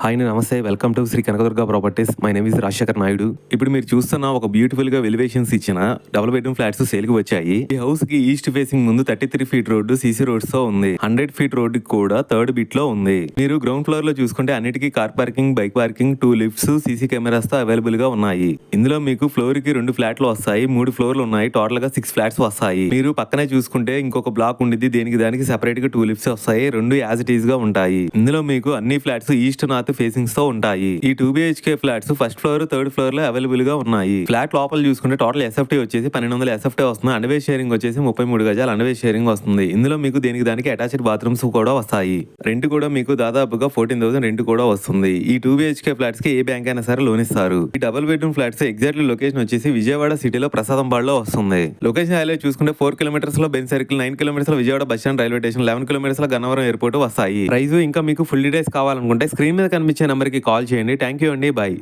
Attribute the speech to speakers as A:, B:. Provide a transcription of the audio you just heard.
A: Hi నమస్తే. Welcome to Shri Kanakadurga Properties. My name is Rajashekar Naidu. ఇప్పుడు మీరు చూస్తున్న ఒక బ్యూటిఫుల్ గా ఎలివేషన్స్ ఇచ్చిన డబుల్ బెడ్రూమ్ ఫ్లాట్స్ సేల్ కి వచ్చాయి. ఈ హౌస్ కి ఈస్ట్ ఫేసింగ్ ముందు 33 ఫీట్ రోడ్డు సీసీ రోడ్స్ తో ఉంది. 100 ఫీట్ రోడ్డు కూడా థర్డ్ బిట్ లో ఉంది. మీరు గ్రౌండ్ ఫ్లోర్ లో చూసుకుంటే అన్నిటికీ car parking, bike parking, 2 lifts, CC cameras తో అవైలబుల్ గా ఉన్నాయి. ఇందులో మీకు ఫ్లోర్ కి 2 ఫ్లాట్లు వస్తాయి. 3 ఫ్లోర్లు ఉన్నాయి. టోటల్ గా 6 ఫ్లాట్స్ వస్తాయి. మీరు పక్కనే చూసుకుంటే ఇంకొక బ్లాక్ ఉండిద్ది. దానికి సెపరేట్ గా 2 లిఫ్ట్స్ వస్తాయి. 2 యాజ్ ఇట్ ఈస్ గా ఉంటాయి. ఇందులో మీకు అన్ని ఫ్లాట్స్ ఈస్ట్ నార్త్ ఫేసింగ్స్ తో ఉంటాయి. ఈ 2 BHK flats first floor, third floor లో అవైలబుల్ గా ఉన్నాయి. ఫ్లాట్ లోపల చూసుకుంటే టోటల్ ఎస్ఎఫ్టీ వచ్చేసి 1200 ఎస్ఎఫ్టీ వస్తుంది. అండర్వే షేరింగ్ వచ్చేసి 33 గజాలు అండర్వే షేరింగ్ వస్తుంది. ఇందులో మీకు దానికి అటాచ్డ్ బాత్రూమ్స్ కూడా వస్తాయి. రెంట్ కూడా మీకు దాదాపుగా 14,000 రెంట్ కూడా వస్తుంది. ఈ 2 BHK ఫ్లాట్స్ కి ఏ బ్యాంక్ అయినా సరే లోన్ ఇస్తారు. ఈ double bedroom flats exactly location వచ్చేసి విజయవాడ సిటీలో ప్రసాదంపాడులో వస్తుంది. లొకేషన్ హైలైట్ చూసుకుంటే 4 కిలోమీటర్స్ లో బెంజ్ సర్కిల్, 9 కిలోమీటర్స్ లో Vijayawada bus stand railway station, 11 kilometres లో గన్నవరం ఎయిర్పోర్ట్ వస్తాయి. ప్రైస్ ఇంకా మీకు ఫుల్ డీటెయిల్స్ కావాలనుకుంటే స్క్రీన్ మీద కనిపించే నెంబర్ కి కాల్ చేయండి. థ్యాంక్ యూ అండి. బాయ్.